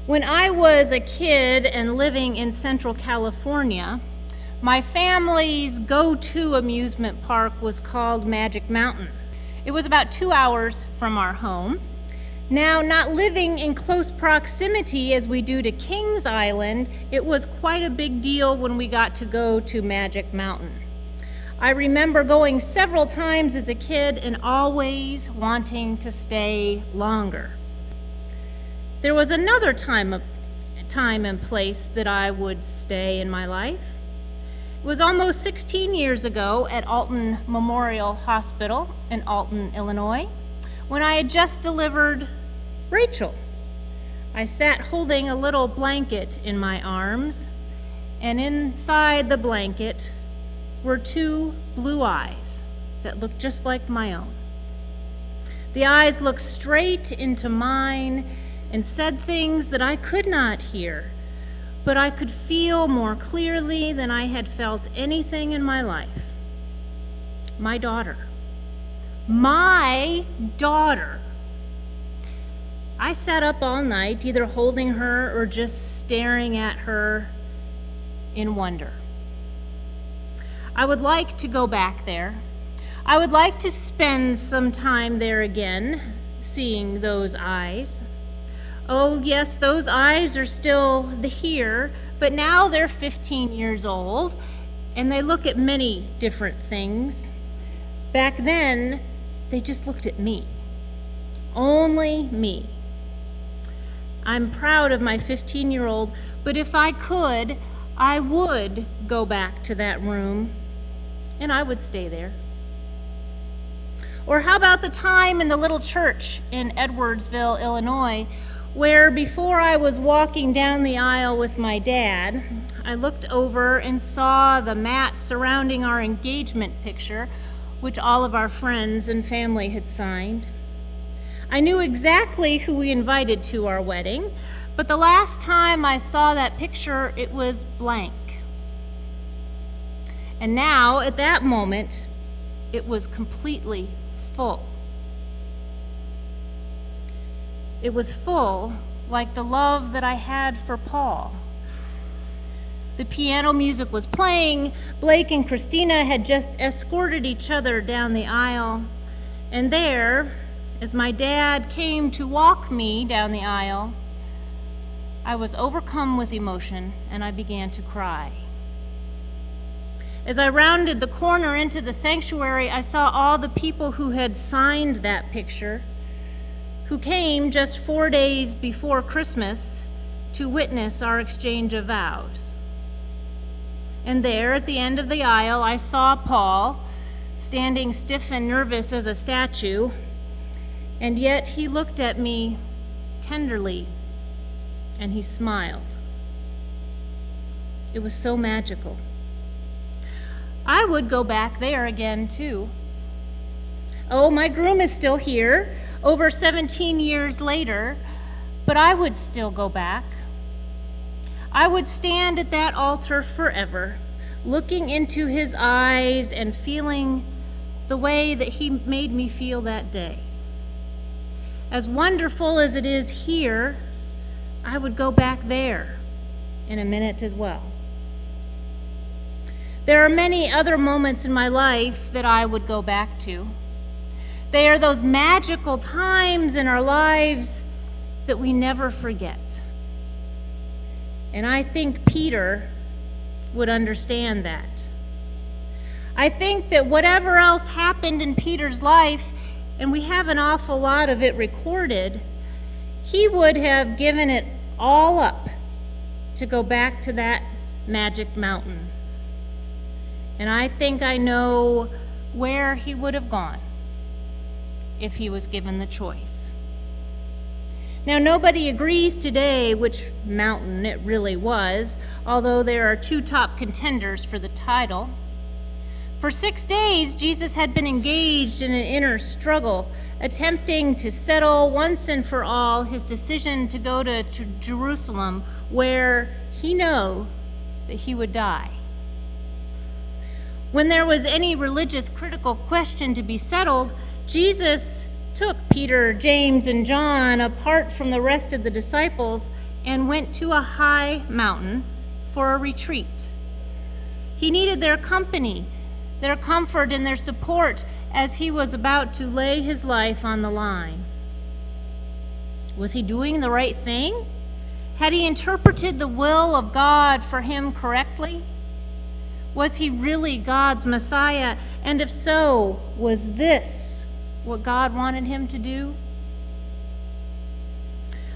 When I was a kid and living in Central California, my family's go-to amusement park was called Magic Mountain. It was about 2 hours from our home. Now, not living in close proximity as we do to Kings Island, it was quite a big deal when we got to go to Magic Mountain. I remember going several times as a kid and always wanting to stay longer. There was another time and place that I would stay in my life. It was almost 16 years ago at Alton Memorial Hospital in Alton, Illinois, when I had just delivered Rachel. I sat holding a little blanket in my arms, and inside the blanket were 2 blue eyes that looked just like my own. The eyes looked straight into mine and said things that I could not hear, but I could feel more clearly than I had felt anything in my life. My daughter. My daughter. I sat up all night, either holding her or just staring at her in wonder. I would like to go back there. I would like to spend some time there again, seeing those eyes. Oh, yes, those eyes are still here, but now they're 15 years old, and they look at many different things. Back then, they just looked at me. Only me. I'm proud of my 15-year-old, but if I could, I would go back to that room, and I would stay there. Or how about the time in the little church in Edwardsville, Illinois, where before I was walking down the aisle with my dad, I looked over and saw the mat surrounding our engagement picture, which all of our friends and family had signed. I knew exactly who we invited to our wedding, but the last time I saw that picture, it was blank. And now, at that moment, it was completely full. It was full like the love that I had for Paul. The piano music was playing. Blake and Christina had just escorted each other down the aisle. And there, as my dad came to walk me down the aisle, I was overcome with emotion and I began to cry. As I rounded the corner into the sanctuary, I saw all the people who had signed that picture, who came just 4 days before Christmas to witness our exchange of vows. And there, at the end of the aisle, I saw Paul, standing stiff and nervous as a statue, and yet he looked at me tenderly, and he smiled. It was so magical. I would go back there again, too. Oh, my groom is still here, over 17 years later, but I would still go back. I would stand at that altar forever, looking into his eyes and feeling the way that he made me feel that day. As wonderful as it is here, I would go back there in a minute as well. There are many other moments in my life that I would go back to. They are those magical times in our lives that we never forget. And I think Peter would understand that. I think that whatever else happened in Peter's life, and we have an awful lot of it recorded, he would have given it all up to go back to that magic mountain. And I think I know where he would have gone if he was given the choice. Now, nobody agrees today which mountain it really was, although there are 2 top contenders for the title. For 6 days, Jesus had been engaged in an inner struggle, attempting to settle once and for all his decision to go to Jerusalem, where he knew that he would die. When there was any religious critical question to be settled, Jesus took Peter, James, and John apart from the rest of the disciples and went to a high mountain for a retreat. He needed their company, their comfort, and their support as he was about to lay his life on the line. Was he doing the right thing? Had he interpreted the will of God for him correctly? Was he really God's Messiah? And if so, was this what God wanted him to do?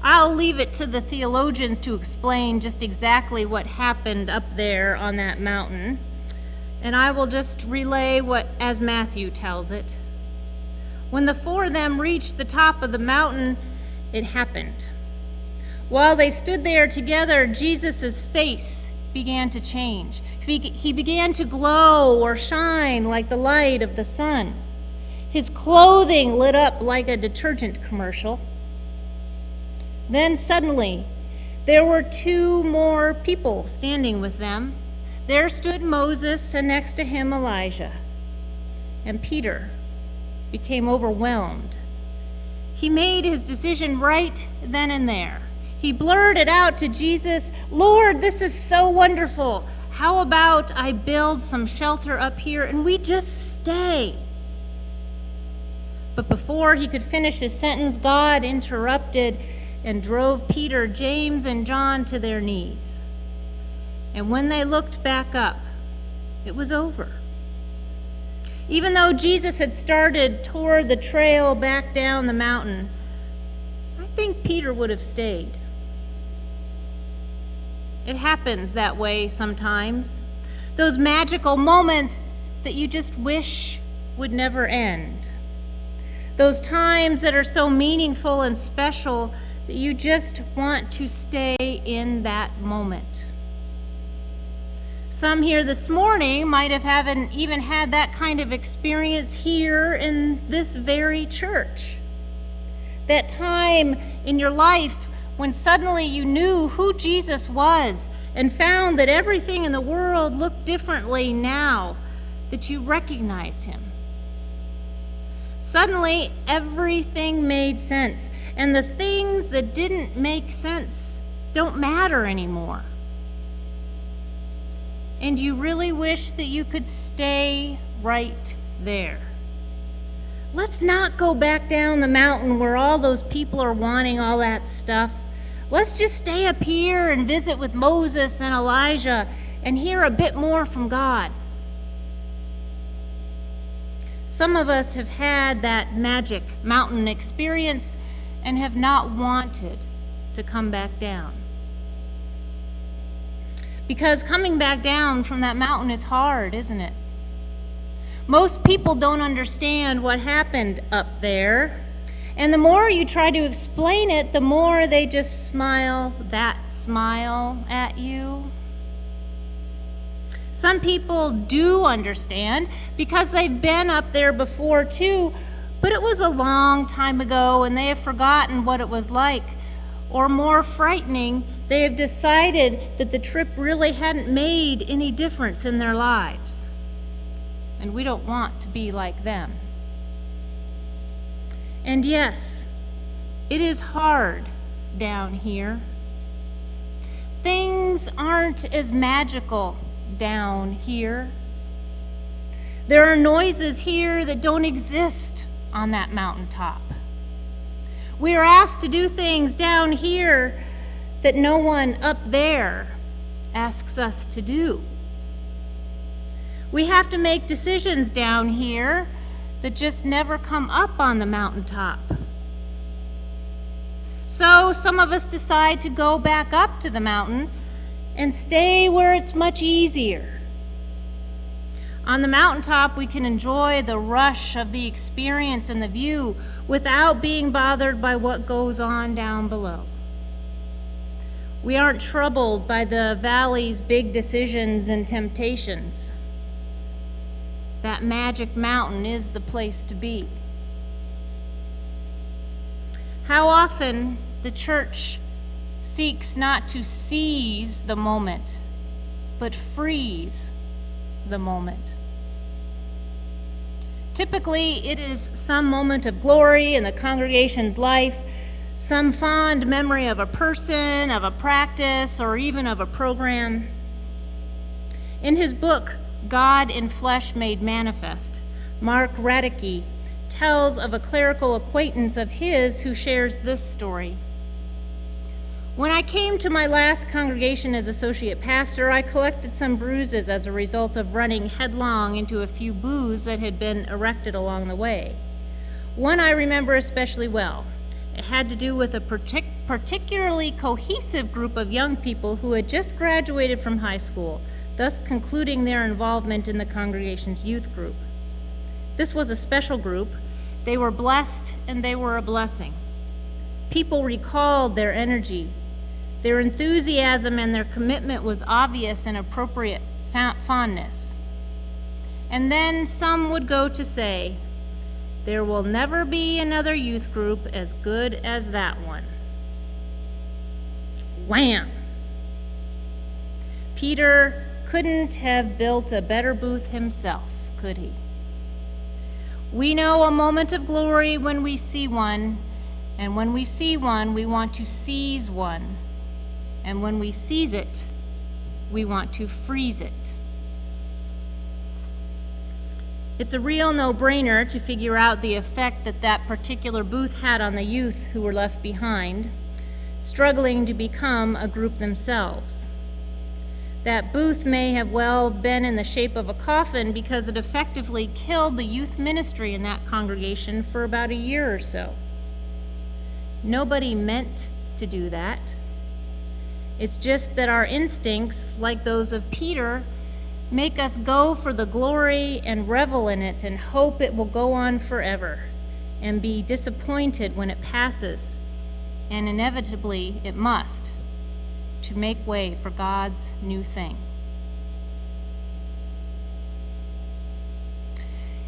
I'll leave it to the theologians to explain just exactly what happened up there on that mountain, and I will just relay what as Matthew tells it. When the four of them reached the top of the mountain, it happened. While they stood there together, Jesus' face began to change. He began to glow or shine like the light of the sun. His clothing lit up like a detergent commercial. Then suddenly, there were two more people standing with them. There stood Moses, and next to him Elijah. And Peter became overwhelmed. He made his decision right then and there. He blurted out to Jesus, "Lord, this is so wonderful. How about I build some shelter up here and we just stay?" But before he could finish his sentence, God interrupted and drove Peter, James, and John to their knees. And when they looked back up, it was over. Even though Jesus had started toward the trail back down the mountain, I think Peter would have stayed. It happens that way sometimes. Those magical moments that you just wish would never end. Those times that are so meaningful and special that you just want to stay in that moment. Some here this morning might haven't even had that kind of experience here in this very church. That time in your life when suddenly you knew who Jesus was and found that everything in the world looked differently now that you recognized him. Suddenly, everything made sense, and the things that didn't make sense don't matter anymore. And you really wish that you could stay right there. Let's not go back down the mountain where all those people are wanting all that stuff. Let's just stay up here and visit with Moses and Elijah and hear a bit more from God. Some of us have had that magic mountain experience and have not wanted to come back down. Because coming back down from that mountain is hard, isn't it? Most people don't understand what happened up there. And the more you try to explain it, the more they just smile that smile at you. Some people do understand because they've been up there before too, but it was a long time ago and they have forgotten what it was like. Or more frightening, they have decided that the trip really hadn't made any difference in their lives. And we don't want to be like them. And yes, it is hard down here. Things aren't as magical down here. There are noises here that don't exist on that mountaintop. We are asked to do things down here that no one up there asks us to do. We have to make decisions down here that just never come up on the mountaintop. So some of us decide to go back up to the mountain and stay where it's much easier. On the mountaintop, we can enjoy the rush of the experience and the view without being bothered by what goes on down below. We aren't troubled by the valley's big decisions and temptations. That magic mountain is the place to be. How often the church seeks not to seize the moment, but freeze the moment. Typically, it is some moment of glory in the congregation's life, some fond memory of a person, of a practice, or even of a program. In his book, God in Flesh Made Manifest, Mark Radicke tells of a clerical acquaintance of his who shares this story. When I came to my last congregation as associate pastor, I collected some bruises as a result of running headlong into a few booths that had been erected along the way. One I remember especially well. It had to do with a particularly cohesive group of young people who had just graduated from high school, thus concluding their involvement in the congregation's youth group. This was a special group. They were blessed and they were a blessing. People recalled their energy. Their enthusiasm and their commitment was obvious and appropriate fondness. And then some would go to say, "There will never be another youth group as good as that one." Wham! Peter couldn't have built a better booth himself, could he? We know a moment of glory when we see one, and when we see one, we want to seize one. And when we seize it, we want to freeze it. It's a real no-brainer to figure out the effect that that particular booth had on the youth who were left behind, struggling to become a group themselves. That booth may have well been in the shape of a coffin because it effectively killed the youth ministry in that congregation for about a year or so. Nobody meant to do that. It's just that our instincts, like those of Peter, make us go for the glory and revel in it and hope it will go on forever and be disappointed when it passes, and inevitably it must, to make way for God's new thing.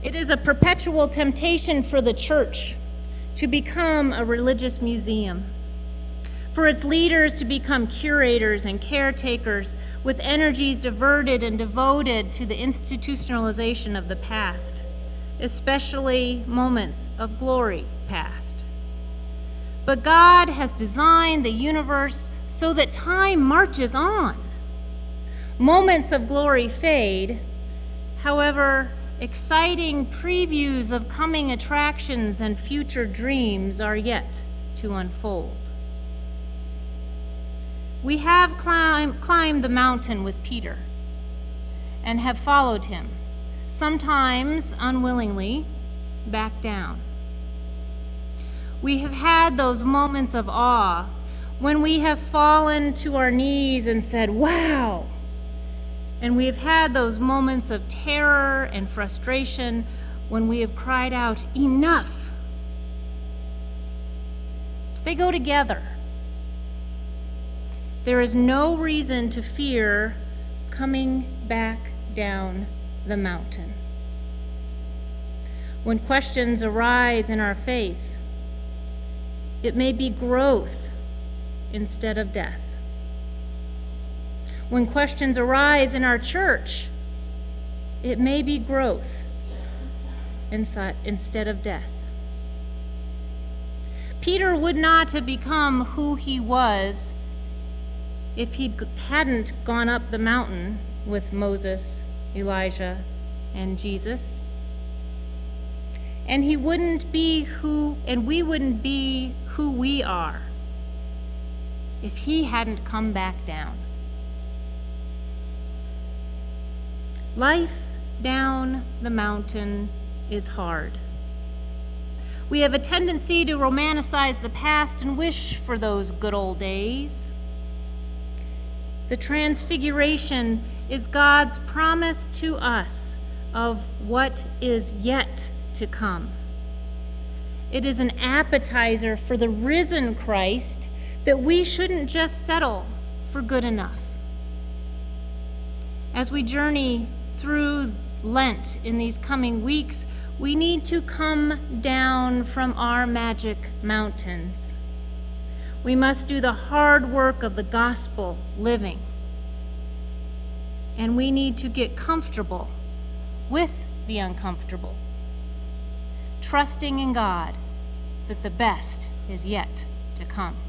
It is a perpetual temptation for the church to become a religious museum, for its leaders to become curators and caretakers with energies diverted and devoted to the institutionalization of the past, especially moments of glory past. But God has designed the universe so that time marches on. Moments of glory fade. However, exciting previews of coming attractions and future dreams are yet to unfold. We have climbed the mountain with Peter and have followed him, sometimes unwillingly, back down. We have had those moments of awe when we have fallen to our knees and said, "Wow!" And we have had those moments of terror and frustration when we have cried out, "Enough!" They go together. There is no reason to fear coming back down the mountain. When questions arise in our faith, it may be growth instead of death. When questions arise in our church, it may be growth instead of death. Peter would not have become who he was if he hadn't gone up the mountain with Moses, Elijah, and Jesus. And we wouldn't be who we are if he hadn't come back down. Life down the mountain is hard. We have a tendency to romanticize the past and wish for those good old days. The transfiguration is God's promise to us of what is yet to come. It is an appetizer for the risen Christ that we shouldn't just settle for good enough. As we journey through Lent in these coming weeks, we need to come down from our magic mountains. We must do the hard work of the gospel living. And we need to get comfortable with the uncomfortable, trusting in God that the best is yet to come.